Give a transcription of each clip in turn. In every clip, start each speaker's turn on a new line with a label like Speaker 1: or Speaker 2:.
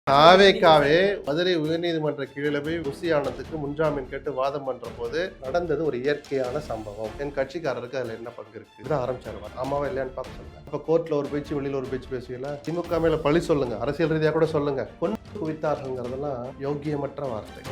Speaker 1: தாவேக்காவே மதுரை உயர்நீதிமன்ற கீழே போய் ருசியானதுக்கு முன்ஜாமீன் கேட்டு வாதம் பண்ற போது நடந்தது ஒரு இயற்கையான சம்பவம். என் கட்சிக்காரருக்கு அதுல என்ன பங்கு இருக்கு? இதான் ஆரம்பிச்சாரு. ஆமாவா இல்லையான்னு பார்க்க சொல்லுங்க. அப்ப கோர்ட்ல ஒரு பேச்சு, வெளியில ஒரு பேச்சு பேசுவீங்களா? திமுக மேல பழி சொல்லுங்க, அரசியல் ரீதியா கூட சொல்லுங்க. கொண்டு குவித்தார்கள்ங்கிறதெல்லாம் யோக்கியமற்ற வார்த்தை.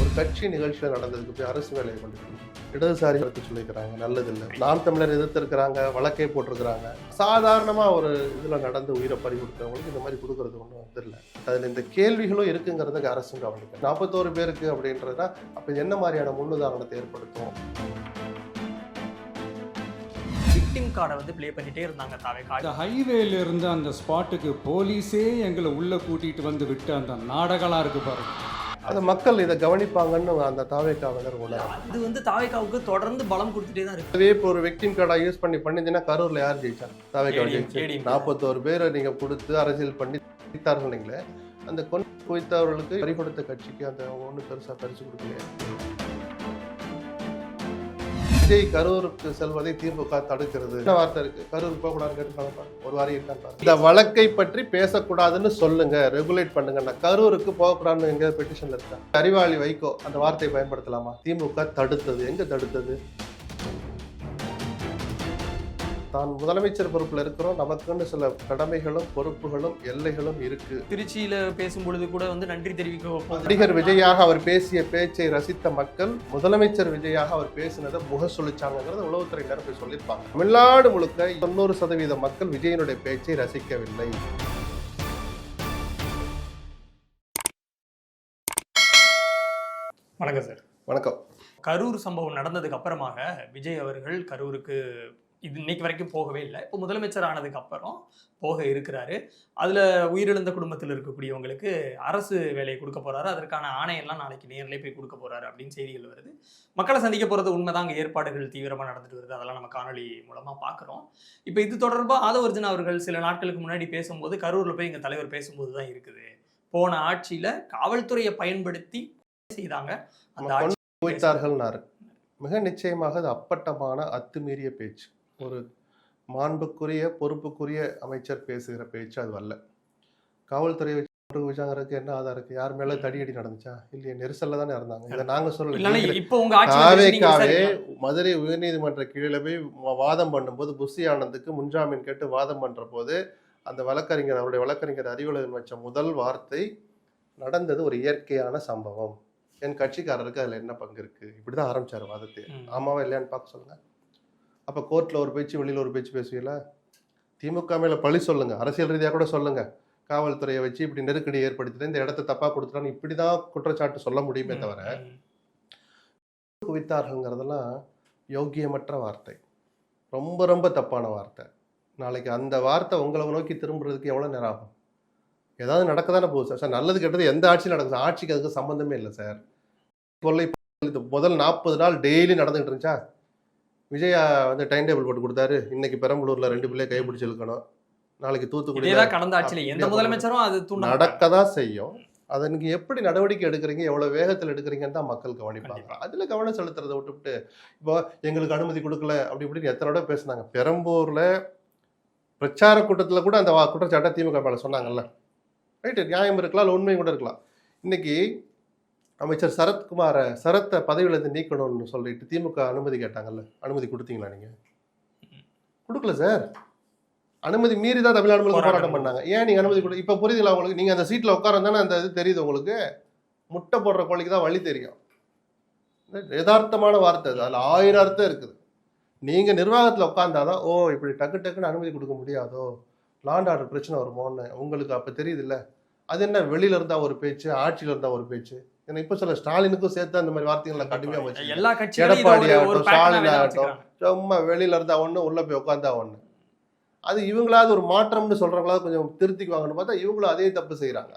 Speaker 1: ஒரு கட்சி நிகழ்ச்சியில் நடந்ததுக்கு போய் அரசு வேலையை கொண்டு இடதுசாரி கருத்து சொல்லிக்கிறாங்க, நல்லதில்லை. நாம் தமிழர் எதிர்த்து இருக்கிறாங்க, வழக்கே போட்டிருக்கிறாங்க. சாதாரணமா ஒரு இதுல நடந்து உயிரை பறி கொடுத்தவங்களுக்கு இந்த மாதிரி கொடுக்கறது ஒன்றும் தெரியல. அதுல இந்த கேள்விகளும் இருக்குங்கிறதுக்கு அரசும் கவனிக்கும். 41 பேருக்கு அப்படின்றதா அப்ப என்ன மாதிரியான முன்னுதாரணத்தை ஏற்படுத்தும்?
Speaker 2: விக்டிம் கார்டை வந்து ப்ளே பண்ணிட்டே இருந்தாங்க தாவேக்கா.
Speaker 3: அந்த ஹைவேல இருந்து அந்த ஸ்பாட்டுக்கு போலீஸே எங்களை உள்ள கூட்டிட்டு வந்து விட்டு அந்த நாடகலாம் இருக்கு பாருங்க.
Speaker 1: அது மக்கள் இதை கவனிப்பாங்கன்னு அந்த தாவேக்காவினர் உணர்வு.
Speaker 2: இது வந்து தாவேக்காவுக்கு தொடர்ந்து பலம் கொடுத்துட்டே தான் இருக்கு.
Speaker 1: அதே இப்போ ஒரு விக்டிம் கார்டை யூஸ் பண்ணிருந்தீங்கன்னா கரூர்ல யார் ஜெயிச்சா? தாவேக்கா ஜெயிச்சு. 41 பேரை நீங்க கொடுத்து அரசியல் பண்ணி நீங்களே அந்த கொண்டு குவித்தவர்களுக்கு பறி கொடுத்த கட்சிக்கு அந்த ஒன்றும் பெருசா பரிசு கொடுக்கலையே. விஜய் கரூருக்கு செல்வதை திமுக தடுக்கிறது என்ன வார்த்தை இருக்கு? கரூர் போகக்கூடாது கேட்டு ஒரு வாரம் இருக்கான்னு. இந்த வழக்கை பற்றி பேசக்கூடாதுன்னு சொல்லுங்க, ரெகுலேட் பண்ணுங்க. கரூருக்கு போகக்கூடாதுன்னு எங்க பெட்டிஷன்ல இருக்கா? அறிவாளி வைகோ அந்த வார்த்தையை பயன்படுத்தலாமா? திமுக தடுத்தது. எங்க தடுத்தது? தான் முதலமைச்சர் பொறுப்புல இருக்கிறோம், நமக்குன்னு சில கடமைகளும் பொறுப்புகளும் எல்லைகளும் இருக்கு.
Speaker 2: திருச்சியில பேசும்பொழுது கூட வந்து நன்றி தெரிவிக்க
Speaker 1: நடிகர் விஜயாக அவர் பேசிய பேச்சை ரசித்த மக்கள் முதலமைச்சர் விஜயாக அவர் பேசினதை முக சொல்லிச்சாங்கிறத உளவுத்துறையினர் போய் சொல்லியிருப்பாங்க. தமிழ்நாடு முழுக்க 90% மக்கள் விஜயனுடைய பேச்சை ரசிக்கவில்லை.
Speaker 2: வணக்கம் சார்.
Speaker 1: வணக்கம்.
Speaker 2: கரூர் சம்பவம் நடந்ததுக்கு அப்புறமாக விஜய் அவர்கள் கரூருக்கு இன்னைக்கு வரைக்கும் போகவே இல்லை. இப்போ முதலமைச்சர் ஆனதுக்கு அப்புறம் போக இருக்கிறாரு. அதில் உயிரிழந்த குடும்பத்தில் இருக்கக்கூடியவங்களுக்கு அரசு வேலையை கொடுக்க போறாரு. அதற்கான ஆணையெல்லாம் நாளைக்கு நேரிலே போய் கொடுக்க போறாரு அப்படின்னு செய்திகள் வருது. மக்களை சந்திக்க போறது உண்மைதாங்க. ஏற்பாடுகள் தீவிரமாக நடந்துட்டு வருது. அதெல்லாம் நம்ம காணொலி மூலமா பார்க்குறோம். இப்போ இது தொடர்பாக ஆதவர்ஜுன் அவர்கள் சில நாட்களுக்கு முன்னாடி பேசும்போது கரூர்ல போய் எங்கள் தலைவர் பேசும்போது தான் இருக்குது, போன ஆட்சியில காவல்துறையை பயன்படுத்தி செய்தாங்க, அந்த ஆட்சி
Speaker 1: மிக நிச்சயமாக அது அப்பட்டமான அத்துமீறிய பேச்சு. ஒரு மாண்புக்குரிய பொறுப்புக்குரிய அமைச்சர் பேசுகிற பேச்சு அது அல்ல. காவல்துறை வச்சாங்கிறதுக்கு என்ன ஆதாரம் இருக்கு? யார் மேல தடியடி நடந்துச்சா? இல்லையே, நெரிசல்ல தானே இருந்தாங்க. இதை நாங்க சொல்லல. தாவேக்காவே மதுரை உயர்நீதிமன்ற கீழே போய் வாதம் பண்ணும்போது புஷி ஆனந்துக்கு முன்ஜாமீன் கேட்டு வாதம் பண்ற போது அந்த வழக்கறிஞர், அவருடைய வழக்கறிஞர் அறிவுலகன் வச்ச முதல் வார்த்தை நடந்தது ஒரு இயற்கையான சம்பவம், என் கட்சிக்காரருக்கு அதுல என்ன பங்கு இருக்கு? இப்படிதான் ஆரம்பிச்சாரு வாதத்தை. ஆமாவா இல்லையான்னு பார்க்க சொல்லுங்க. அப்ப கோர்ட்ல ஒரு பேச்சு, வெளியில ஒரு பேச்சு பேசுவீங்களா? திமுக மேல பழி சொல்லுங்க, அரசியல் ரீதியா கூட சொல்லுங்க. காவல்துறையை வச்சு இப்படி நெருக்கடி ஏற்படுத்திட்டு இந்த இடத்த தப்பா கொடுத்துட்டான்னு இப்படிதான் குற்றச்சாட்டு சொல்ல முடியுமே தவிர குவித்தார்கள்ங்கிறதெல்லாம் யோக்கியமற்ற வார்த்தை, ரொம்ப ரொம்ப தப்பான வார்த்தை. நாளைக்கு அந்த வார்த்தை உங்களை நோக்கி திரும்புறதுக்கு எவ்வளவு நேரம் ஆகும்? ஏதாவது நடக்க தானே போகுது சார். நல்லது கெட்டது எந்த ஆட்சியும் நடக்குது, ஆட்சிக்கு அதுக்கு சம்பந்தமே இல்லை சார். கொள்ளை முதல் 40 நாள் டெய்லி நடந்துகிட்டு இருந்துச்சா? விஜயா வந்து டைம் டேபிள் போட்டு கொடுத்தாரு. இன்னைக்கு பெரம்பலூர்ல 2 பிள்ளைய கைப்பிடிச்சு இழுக்கணும், நாளைக்கு தூத்துக்குடி நடக்கதான் செய்யும். அதை நீங்க எப்படி நடவடிக்கை எடுக்கிறீங்க, எவ்வளவு வேகத்தில் எடுக்கிறீங்கன்னு தான் மக்கள் கவனிப்பாங்க. அதுல கவனம் செலுத்துறதை விட்டுவிட்டு இப்போ எங்களுக்கு அனுமதி கொடுக்கல அப்படி இப்படின்னு எத்தனை தடவை பேசினாங்க. பெரம்பூர்ல பிரச்சார கூட்டத்துல கூட அந்த குற்றச்சாட்டை திமுக மேல சொன்னாங்கல்ல. ரைட்டு, நியாயம் இருக்கலாம், இல்லை உண்மையும் கூட இருக்கலாம். இன்னைக்கு அமைச்சர் சரத்தை பதவியிலிருந்து நீக்கணும்னு சொல்லிட்டு திமுக அனுமதி கேட்டாங்கல்ல, அனுமதி கொடுத்தீங்களா? நீங்க கொடுக்கல சார். அனுமதி மீறி தான் தமிழ்நாடு முழுக்க போராட்டம் பண்ணாங்க. ஏன் நீங்க அனுமதி கொடு? இப்ப புரியுதுங்களா உங்களுக்கு? நீங்க அந்த சீட்ல உட்காரந்தானே அந்த இது தெரியுது உங்களுக்கு. முட்டை போடுற கோழிக்கு தான் வழி தெரியும். யதார்த்தமான வார்த்தை அது. அதுல 1000 அர்த்தம் இருக்குது. நீங்க நிர்வாகத்துல உட்கார்ந்தாதான் ஓ இப்படி டக்கு டக்குன்னு அனுமதி கொடுக்க முடியாதோ, லாண்ட் ஆர்டர் பிரச்சனை வருமோன்னு உங்களுக்கு அப்ப தெரியுது இல்ல. அது என்ன வெளியில இருந்தா ஒரு பேச்சு, ஆட்சியில இருந்தா ஒரு பேச்சு. ஏன்னா இப்ப சொல்ல ஸ்டாலினுக்கும் சேர்த்து அந்த மாதிரி வார்த்தைகளை கடுமையா வச்சு, எடப்பாடி ஆகட்டும், ஸ்டாலின் ஆகட்டும், சும்மா வெளியில இருந்தா ஒண்ணு, உள்ள போய் உட்கார்ந்தா ஒண்ணு. அது இவங்களாவது ஒரு மாற்றம்னு சொல்றவங்களாவது கொஞ்சம் திருத்திக்குவாங்கன்னு பார்த்தா இவங்களும் அதே தப்பு செய்யறாங்க.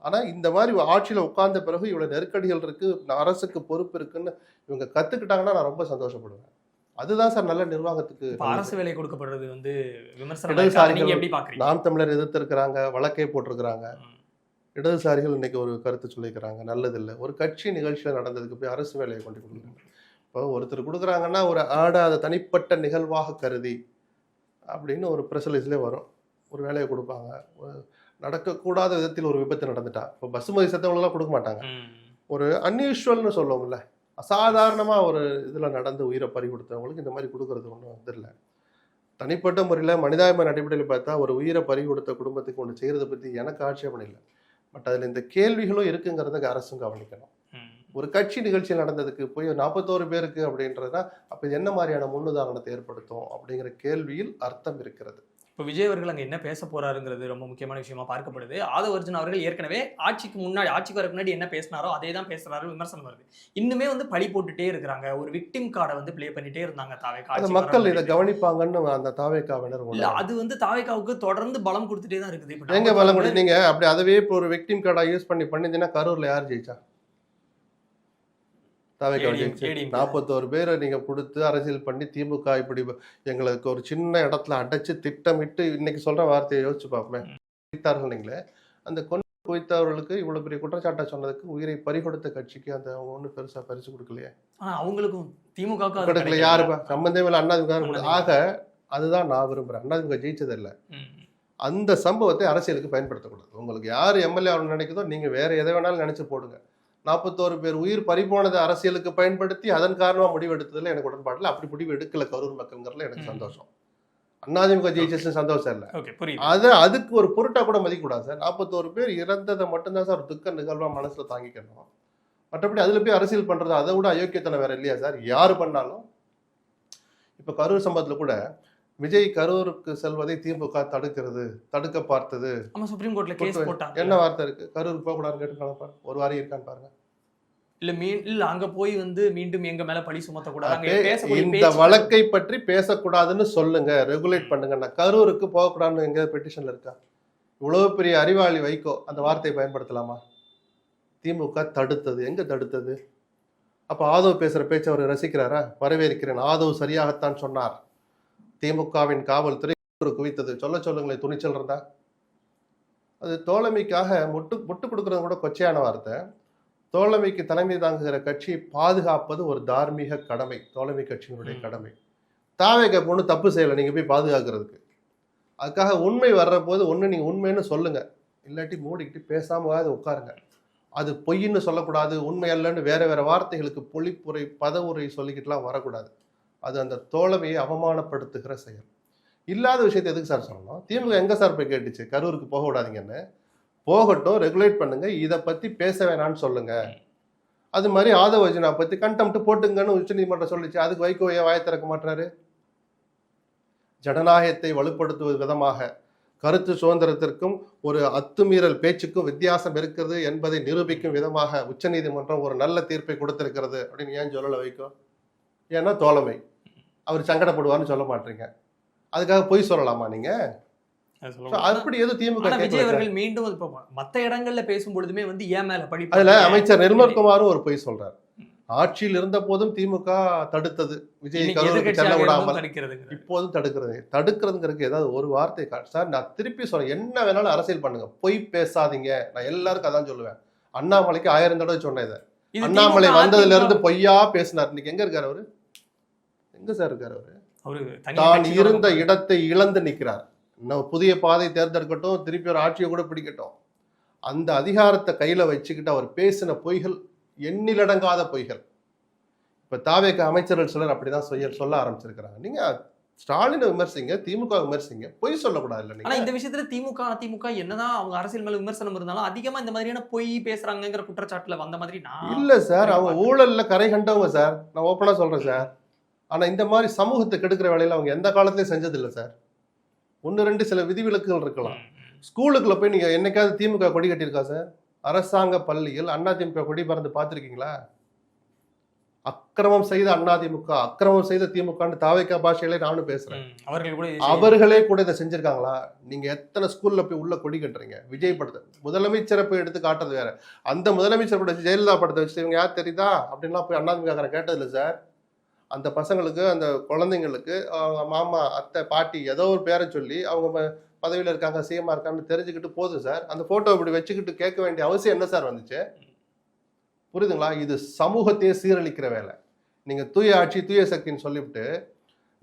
Speaker 1: ஆனா இந்த மாதிரி ஆட்சியில உட்கார்ந்த பிறகு இவ்வளவு நெருக்கடிகள் இருக்கு, அரசுக்கு பொறுப்பு இருக்குன்னு இவங்க கத்துக்கிட்டாங்கன்னா நான் ரொம்ப சந்தோஷப்படுவேன். அதுதான் சார் நல்ல நிர்வாகத்துக்கு.
Speaker 2: அரசு வேலை கொடுக்கப்படுறது வந்து விமர்சனம்.
Speaker 1: நாம் தமிழர் எதிர்த்து இருக்கிறாங்க, வழக்கே போட்டிருக்கிறாங்க. இடதுசாரிகள் இன்னைக்கு ஒரு கருத்து சொல்லிக்கிறாங்க, நல்லதில்லை. ஒரு கட்சி நிகழ்ச்சியில் நடந்ததுக்கு போய் அரசு வேலையை கொண்டு கொடுக்கணும். இப்போ ஒருத்தர் கொடுக்குறாங்கன்னா ஒரு அதை தனிப்பட்ட நிகழ்வாக கருதி அப்படின்னு ஒரு ப்ரெஸ் ரிலீஸ்லேயே வரும். ஒரு வேலையை கொடுப்பாங்க. நடக்கக்கூடாத விதத்தில் ஒரு விபத்து நடந்துட்டா, இப்போ பசுமதி செத்தவங்களுக்குலாம் கொடுக்க மாட்டாங்க. ஒரு அன்யூஷுவல்னு சொல்லுவோம்ல, அசாதாரணமாக ஒரு இதில் நடந்து உயிரை பறி கொடுத்தவங்களுக்கு இந்த மாதிரி கொடுக்கறது ஒன்றும் வந்துடல. தனிப்பட்ட முறையில் மனிதாபிமான அடிப்படையில் பார்த்தா ஒரு உயிரை பறி கொடுத்த குடும்பத்துக்கு ஒன்று செய்கிறத பற்றி எனக்கு ஆட்சேபணம் இல்லை. பட் அதில் இந்த கேள்விகளும் இருக்குங்கிறதுக்கு அரசும் கவனிக்கணும். ஒரு கட்சி நிகழ்ச்சியில் நடந்ததுக்கு போய் 41 பேருக்கு அப்படின்றதா அப்போ இது என்ன மாதிரியான முன்னுதாரணத்தை ஏற்படுத்தும் அப்படிங்கிற கேள்வியில் அர்த்தம் இருக்கிறது.
Speaker 2: இப்போ விஜய் அவர்கள் அங்கே என்ன பேச போறாருங்கிறது ரொம்ப முக்கியமான விஷயமா பார்க்கப்படுது. ஆதவ அர்ஜுனா அவர்கள் ஏற்கனவே ஆட்சிக்கு வரக்கு முன்னாடி என்ன பேசினாரோ அதே தான் பேசுறாரு, விமர்சனம் வருது. இன்னுமே வந்து பழி போட்டுட்டே இருக்கிறாங்க. ஒரு விக்டிம் கார்டை வந்து ப்ளே பண்ணிட்டே இருந்தாங்க தாவேகா.
Speaker 1: மக்கள் இதை கவனிப்பாங்கன்னு அந்த தாவேகாவினர்
Speaker 2: இல்ல, அது வந்து தாவேகாவுக்கு தொடர்ந்து பலம் கொடுத்துட்டே தான் இருக்குது. இப்போ
Speaker 1: எங்க பலம் கொடுத்து நீங்க அப்படி அதவே இப்போ ஒரு விக்டிம் கார்டா யூஸ் பண்ணிருந்தீங்கன்னா கரூர்ல யார் ஜெயிச்சா? தாவேகா ஜெயிச்சு 41 பேரை நீங்க கொடுத்து அரசியல் பண்ணி திமுக இப்படி எங்களுக்கு ஒரு சின்ன இடத்துல அடைச்சு திட்டமிட்டு இன்னைக்கு சொல்ற வார்த்தையை யோசிச்சு பார்ப்பேன். நீங்களே அந்த கொண்டு குவித்தவர்களுக்கு இவ்வளவு பெரிய குற்றச்சாட்டை சொன்னதுக்கு உயிரை பறிகொடுத்த கட்சிக்கு அந்த அவங்க ஒன்றும் பெருசா பரிசு கொடுக்கலையே.
Speaker 2: அவங்களுக்கும் திமுக
Speaker 1: கொடுக்கல. யாருப்பா சம்பந்தமே இல்லை, அண்ணாதிமுக. ஆக அதுதான் நான் விரும்புறேன். அண்ணாதிமுக ஜெயிச்சது இல்லை. அந்த சம்பவத்தை அரசியலுக்கு பயன்படுத்தக்கூடாது. உங்களுக்கு யார் எம்எல்ஏ ஆகணும்னு நினைக்குதோ நீங்க வேற எதை வேணாலும் நினைச்சு போடுங்க. 41 பேர் உயிர் பறிபோனதை அரசியலுக்கு பயன்படுத்தி அதன் காரணமா முடிவு எடுத்ததுல எனக்கு உடன்பாடுல. அப்படி முடிவு எடுக்கல கரூர் மக்கள்ங்கிறதுல எனக்கு சந்தோஷம். அண்ணாதிமுக ஜெயிச்சு சந்தோஷம் இல்லை. அதுக்கு ஒரு பொருட்டா கூட மதிக்க கூடாது சார். 41 பேர் இறந்ததை மட்டும்தான் சார் துக்க நிகழ்வா மனசுல தாங்கிக்கணும். மற்றபடி அதுல போய் அரசியல் பண்றது அதை விட அயோக்கியத்தனம் வேற இல்லையா சார்? யாரு பண்ணாலும். இப்ப கரூர் சம்பவத்துல கூட விஜய் கரூருக்கு செல்வதை திமுக தடுக்க பார்த்தது.
Speaker 2: சுப்ரீம் கோர்ட்ல கேஸ் போட்டாங்க.
Speaker 1: என்ன வார்த்தை இருக்கு? கரூருக்கு போக கூடாதுன்னு கேட்டு ஒரு வாரம் இருக்கான்னு பாருங்க.
Speaker 2: இல்ல அங்க போய் வந்து மீண்டும் எங்க மேல பழி சுமத்தக்கூடாது,
Speaker 1: இந்த வழக்கை பற்றி பேசக்கூடாதுன்னு சொல்லுங்க, ரெகுலேட் பண்ணுங்க. கரூருக்கு போகக்கூடாதுன்னு எங்க பெட்டிஷன்ல இருக்கா? இவ்வளவு பெரிய அறிவாளி வைகோ அந்த வார்த்தையை பயன்படுத்தலாமா? திமுக தடுத்தது. எங்க தடுத்தது? அப்ப ஆதவ் பேசுற பேச்சு அவர் ரசிக்கிறாரா? வரவேற்கிறேன், ஆதவ் சரியாகத்தான் சொன்னார். திமுகவின் காவல்துறை குவித்தது. சொல்லுங்களேன், துணிச்சல் இருந்தா. அது தோழமைக்காக முட்டு கொடுக்கறது கூட கொச்சையான வார்த்தை. தோழமைக்கு தலைமை தாங்குகிற கட்சியை பாதுகாப்பது ஒரு தார்மீக கடமை, தோழமை கட்சியினுடைய கடமை. தாவேகா ஒன்றும் தப்பு செய்யலை நீங்க போய் பாதுகாக்கிறதுக்கு. அதுக்காக உண்மை வர்ற போது ஒன்று நீங்க உண்மைன்னு சொல்லுங்க, இல்லாட்டி மூடிக்கிட்டு பேசாம உட்காருங்க. அது பொய்ன்னு சொல்லக்கூடாது, உண்மை அல்லன்னு வேற வார்த்தைகளுக்கு பொழிப்புரை பதவுரை சொல்லிக்கிட்டுலாம் வரக்கூடாது. அது அந்த தோழமையை அவமானப்படுத்துகிற செயல். இல்லாத விஷயத்தை எதுக்கு சார் சொல்லணும்? திமுக எங்க சார் போய் கேட்டுச்சு கரூருக்கு போக விடாதீங்கன்னு? போகட்டும், ரெகுலேட் பண்ணுங்க, இதை பத்தி பேச வேணான்னு சொல்லுங்க. அது மாதிரி ஆதவ அர்ஜுனா பத்தி கண்டெம்ட் போட்டுங்கன்னு உச்ச நீதிமன்றம் சொல்லிச்சு. அதுக்கு வைகோ ஏன் வாயை திறக்க மாட்டாரு? ஜனநாயகத்தை வலுப்படுத்துவது விதமாக கருத்து சுதந்திரத்திற்கும் ஒரு அத்துமீறல் பேச்சுக்கும் வித்தியாசம் இருக்கிறது என்பதை நிரூபிக்கும் விதமாக உச்ச நீதிமன்றம் ஒரு நல்ல தீர்ப்பை கொடுத்திருக்கிறது அப்படின்னு ஏன் சொல்லலை வைகோ? ஏன்னா தோழமை. அவர் சங்கடப்படுவார்னு சொல்ல மாட்டீங்க, அதுக்காக பொய் சொல்லலாமா நீங்க? அப்படி எதுவும் திமுக
Speaker 2: விஜய் அவர்கள் மீண்டும் மற்ற இடங்கள்ல பேசும்பொழுதுமே வந்து ஏன் மேல பழி.
Speaker 1: அதுல அமைச்சர் நிர்மல்குமாரும் ஒரு பொய் சொல்றாரு. ஆட்சியில் இருந்த போதும் திமுக தடுத்தது விஜய் கரூருக்கு செல்ல விடாமல், இப்போதும் தடுக்கிறதுங்கிறதுக்கு ஏதாவது ஒரு வார்த்தை சார். நான் திருப்பி சொல்றேன், என்ன வேணாலும் அரசியல் பண்ணுங்க, பொய் பேசாதீங்க. நான் எல்லாருக்கும் அதான் சொல்லுவேன். அண்ணாமலைக்கு 1000 தடவை சொன்னேன் இதை. அண்ணாமலை வந்ததுல இருந்து பொய்யா பேசினார். இன்னைக்கு எங்க இருக்காரு அவரு? எங்க சார் இருக்காரு அவரு? தான் இருந்த இடத்தை இழந்து நிற்கிறார். இன்னும் புதிய பாதை தேர்ந்தெடுக்கட்டும், திருப்பி ஒரு ஆட்சியை கூட பிடிக்கட்டும், அந்த அதிகாரத்தை கையில வச்சுக்கிட்டு அவர் பேசின பொய்கள் எண்ணிலடங்காத பொய்கள். இப்ப தாவேக அமைச்சர்கள் சிலர் அப்படிதான் சொல்ல ஆரம்பிச்சிருக்கிறாங்க. நீங்க ஸ்டாலினை விமர்சிங்க, திமுக விமர்சிங்க, பொய் சொல்லக்கூடாது. இல்ல
Speaker 2: ஆனா இந்த விஷயத்துல திமுக அதிமுக என்னதான் அவங்க அரசியல் மேல விமர்சனம் இருந்தாலும் அதிகமா இந்த மாதிரியான பொய் பேசுறாங்கிற குற்றச்சாட்டுல வந்த மாதிரி
Speaker 1: இல்ல சார். அவங்க ஊழல்ல கரை கண்டவங்க சார், நான் ஓப்பனா சொல்றேன் சார். ஆனா இந்த மாதிரி சமூகத்தை கெடுக்கிற வேலையில அவங்க எந்த காலத்திலயும் செஞ்சது இல்லை சார். 1-2 சில விதிவிலக்குகள் இருக்கலாம். ஸ்கூலுக்குள்ள போய் நீங்க என்னைக்காவது திமுக கொடி கட்டியிருக்கா சார்? அரசாங்க பள்ளியில் அதிமுக கொடி பறந்து பார்த்துருக்கீங்களா? அக்கிரமம் செய்த அதிமுக, அக்கிரமம் செய்த திமுக தாவேகா பாஷையிலே நானும் பேசுறேன். அவர்களே கூட இதை செஞ்சிருக்காங்களா? நீங்க எத்தனை ஸ்கூல்ல போய் உள்ள கொடி கட்டுறீங்க? விஜய் படத்தை முதலமைச்சரை போய் எடுத்து காட்டுறது வேற. அந்த முதலமைச்சர் கூட ஜெயலலிதா படத்தை வச்சு இவங்க யார் தெரியுதா அப்படின்லாம் போய் அதிமுக கேட்டதில்லை சார். அந்த பசங்களுக்கு, அந்த குழந்தைங்களுக்கு அவங்க மாமா, அத்தை, பாட்டி ஏதோ ஒரு பேரை சொல்லி அவங்க பதவியில் இருக்காங்க, சிஎம்மா இருக்காங்கன்னு தெரிஞ்சுக்கிட்டு போதும் சார். அந்த போட்டோ இப்படி வச்சுக்கிட்டு கேட்க வேண்டிய அவசியம் என்ன சார் வந்துச்சு? புரியுதுங்களா? இது சமூகத்தையே சீரழிக்கிற வேலை. நீங்க தூய ஆட்சி, தூய சக்தின்னு சொல்லிவிட்டு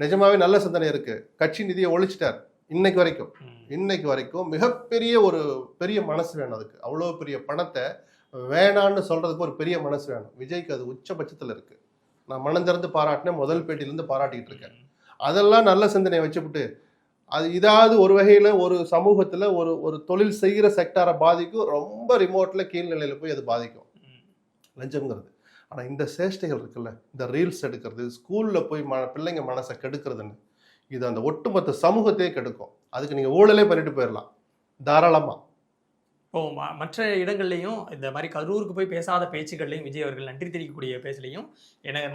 Speaker 1: நிஜமாவே நல்ல சிந்தனை இருக்கு, கட்சி நிதியை ஒழிச்சிட்டார், இன்னைக்கு வரைக்கும் மிகப்பெரிய ஒரு பெரிய மனசு வேணும் அதுக்கு. அவ்வளோ பெரிய பணத்தை வேணான்னு சொல்றதுக்கு ஒரு பெரிய மனசு வேணும். விஜய்க்கு அது உச்சபட்சத்தில் இருக்கு. நான் மனந்திறந்து பாராட்டினேன், முதல் பேட்டியிலேருந்து பாராட்டிட்டு இருக்கேன். அதெல்லாம் நல்ல சிந்தனையை வச்சுவிட்டு அது இதாவது ஒரு வகையில் ஒரு சமூகத்தில் ஒரு தொழில் செய்கிற செக்டாரை பாதிக்கும், ரொம்ப ரிமோட்டில் கீழ்நிலையில் போய் அது பாதிக்கும் லஞ்சம்ங்கிறது. ஆனால் இந்த சேஷ்டைகள் இருக்குல்ல, இந்த ரீல்ஸ் எடுக்கிறது, ஸ்கூலில் போய் பிள்ளைங்க மனசை கெடுக்கிறதுன்னு, இது அந்த ஒட்டுமொத்த சமூகத்தையே கெடுக்கும். அதுக்கு நீங்கள் ஊழலே பண்ணிட்டு போயிடலாம் தாராளமாக.
Speaker 2: இப்போ மற்ற இடங்கள்லையும் இந்த மாதிரி கரூருக்கு போய் பேசாத பேச்சுக்கள்லையும் விஜய் அவர்கள் நன்றி தெரிவிக்கக்கூடிய பேசலையும்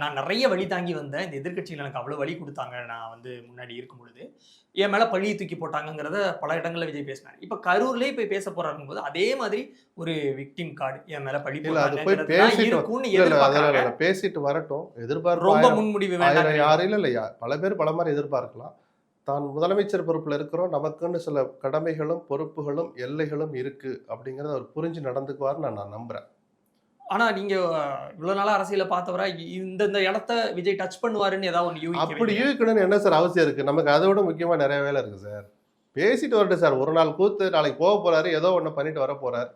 Speaker 2: நான் நிறைய வழி தாங்கி வந்தேன், இந்த எதிர்க்கட்சிகள் எனக்கு அவ்வளோ வழி கொடுத்தாங்க, நான் வந்து முன்னாடி இருக்கும் பொழுது என் மேலே பழியை தூக்கி போட்டாங்கிறத பல இடங்களில் விஜய் பேசினார். இப்போ கரூர்லேயே போய் பேச போறாருங்கும் போது அதே மாதிரி ஒரு விக்டிம் கார்டு என் மேலே பழி
Speaker 1: பேசிட்டு வரட்டும், எதிர்பார்ப்பு
Speaker 2: ரொம்ப முன்முடிவு
Speaker 1: யாரும் இல்லை. பல பேர் பல மாதிரி எதிர்பார்க்கலாம். தான் முதலமைச்சர் பொறுப்பில் இருக்கிறோம், நமக்குன்னு சில கடமைகளும் பொறுப்புகளும் எல்லைகளும் இருக்கு அப்படிங்கிறத அவர் புரிஞ்சு நடந்துக்குவார்னு நான் நம்புறேன்.
Speaker 2: ஆனா நீங்க இவ்வளவு நாளா அரசியல பார்த்தவரா இந்த இடத்த விஜய் டச் பண்ணுவாருன்னு ஏதாவது ஒன்று
Speaker 1: அப்படி யூகிக்கணும்னு என்ன சார் அவசியம் இருக்கு? நமக்கு அதை விட முக்கியமா நிறைய வேலை இருக்கு சார். பேசிட்டு வரட்டும் சார். ஒரு நாள் கூத்து, நாளைக்கு போக போறாரு, ஏதோ ஒன்று பண்ணிட்டு வர போறாரு.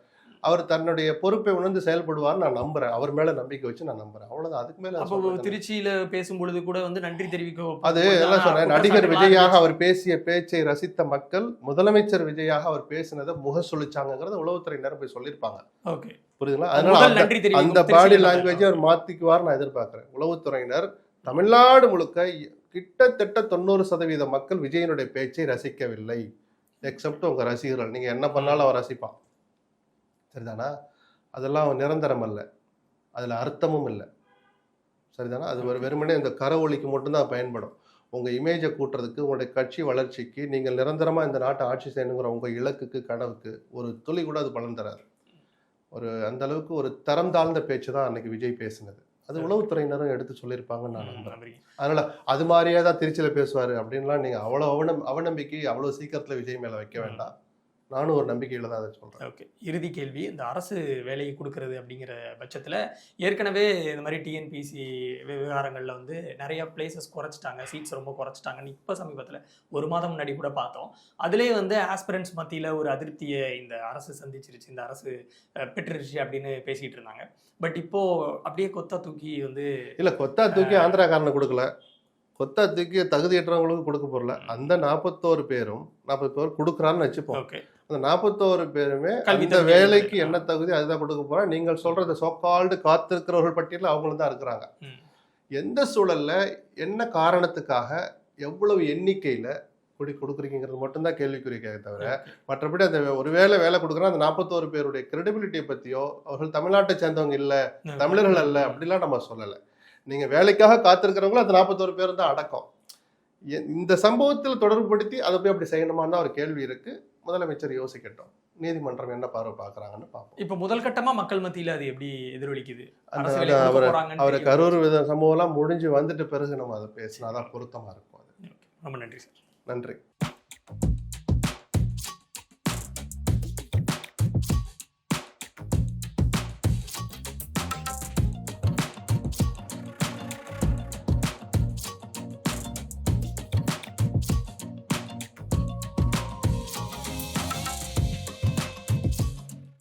Speaker 1: அவர் தன்னுடைய பொறுப்பை உணர்ந்து செயல்படுவார்னு நான் நம்புறேன். அவர் மேல நம்பிக்கை வச்சு நான் நம்புறேன். அவ்வளவுதான். அதுக்கு மேல
Speaker 2: அப்போ திருச்சியில பேசும்பொழுது கூட வந்து நன்றி தெரிவிக்க
Speaker 1: அது எல்லாம் சொல்றேன். நடிகர் விஜயாக அவர் பேசிய பேச்சை ரசித்த மக்கள் முதலமைச்சர் விஜயாக அவர் பேசினதை முக சொல்லிச்சாங்கிறத உளவுத்துறையினர் போய் சொல்லியிருப்பாங்க.
Speaker 2: ஓகே,
Speaker 1: புரியுதுங்களா? அதனால அந்த பாடி லாங்குவேஜை அவர் மாத்திக்குவார் நான் எதிர்பார்க்கிறேன். உளவுத்துறையினர் தமிழ்நாடு முழுக்க கிட்டத்தட்ட 90% மக்கள் விஜயனுடைய பேச்சை ரசிக்கவில்லை. எக்ஸப்ட் உங்க ரசிகர்கள். நீங்க என்ன பண்ணாலும் அவர் ரசிப்பான், சரிதானா? அதெல்லாம் நிரந்தரம் அல்ல, அதில் அர்த்தமும் இல்லை, சரிதானா? அது ஒரு வெறுமனே இந்த கரவொலிக்கு மட்டும்தான் பயன்படும். உங்கள் இமேஜை கூட்டுறதுக்கு, உங்களுடைய கட்சி வளர்ச்சிக்கு, நீங்கள் நிரந்தரமாக இந்த நாட்டை ஆட்சி செய்யணுங்கிற உங்கள் இலக்குக்கு, கனவுக்கு ஒரு துளி கூட அது பலன் தராது. அந்த அளவுக்கு ஒரு தரம் தாழ்ந்த பேச்சு தான் அன்னைக்கு விஜய் பேசினது. அது உளவுத்துறையினரும் எடுத்து சொல்லியிருப்பாங்கன்னு நான் நம்புறேன். அதனால அது மாதிரியே தான் திருச்சியில் பேசுவார் அப்படின்லாம் நீங்கள் அவ்வளோ அவநம்பிக்கை அவ்வளோ சீக்கிரத்தில் விஜய் மேலே வைக்க வேண்டாம். நானும் ஒரு நம்பிக்கையில் தான் அதை சொல்கிறேன்.
Speaker 2: ஓகே, இறுதி கேள்வி. இந்த அரசு வேலையை கொடுக்கறது அப்படிங்கிற பட்சத்தில் ஏற்கனவே இந்த மாதிரி டிஎன்பிசி விவகாரங்களில் வந்து நிறைய பிளேசஸ் குறைச்சிட்டாங்க, சீட்ஸ் ரொம்ப குறைச்சிட்டாங்கன்னு இப்போ சமீபத்தில் ஒரு மாதம் முன்னாடி கூட பார்த்தோம். அதுலேயே வந்து ஆஸ்பிரன்ஸ் மத்தியில் ஒரு அதிருப்தியை இந்த அரசு சந்திச்சிருச்சு, இந்த அரசு பெற்றுருச்சு அப்படின்னு பேசிகிட்டு இருந்தாங்க. பட் இப்போது அப்படியே கொத்தா தூக்கி வந்து
Speaker 1: இல்லை, கொத்தா தூக்கி ஆந்திராக்காரனை கொடுக்கல, கொத்தா தூக்கி தகுதியற்றவங்களுக்கு கொடுக்க போறல. அந்த 41 பேரும் 40 பேர் கொடுக்குறான்னு வச்சுப்போம். அந்த 41 பேருமே அந்த வேலைக்கு என்ன தகுதி அதுதான் கொடுக்க போறோம். நீங்கள் சொல்றது சோகால்டு காத்திருக்கிறவர்கள் பட்டியலில் அவங்களும் தான் இருக்கிறாங்க. எந்த சூழல்ல, என்ன காரணத்துக்காக, எவ்வளவு எண்ணிக்கையில கொடுக்குறீங்கிறது மட்டும்தான் கேள்விக்குறிக்க தவிர, மற்றபடி அந்த ஒருவேளை வேலை கொடுக்குறோம் அந்த 41 பேருடைய கிரெடிபிலிட்டியை பத்தியோ, அவர்கள் தமிழ்நாட்டை சேர்ந்தவங்க இல்ல, தமிழர்கள் அல்ல அப்படிலாம் நம்ம சொல்லலை. நீங்க வேலைக்காக காத்திருக்கிறவங்களும் அந்த 41 பேர் தான் அடக்கம். இந்த சம்பவத்தில் தொடர்புபடுத்தி அதை போய் அப்படி செய்யணுமான்னு ஒரு கேள்வி இருக்கு. முதலமைச்சர் யோசிக்கட்டும், நீதிமன்றம் என்ன பார்வை பார்க்கறாங்கன்னு பார்ப்போம்.
Speaker 2: இப்ப முதல் கட்டமா மக்கள் மத்தியில அது எப்படி எதிரொலிக்குது?
Speaker 1: அவர் கரூர் சம்பவம் எல்லாம் முடிஞ்சு வந்துட்டு பிறகு நம்ம அதை பேசினாதான் பொருத்தமா இருக்கும். அது.
Speaker 2: ரொம்ப நன்றி சார்.
Speaker 1: நன்றி.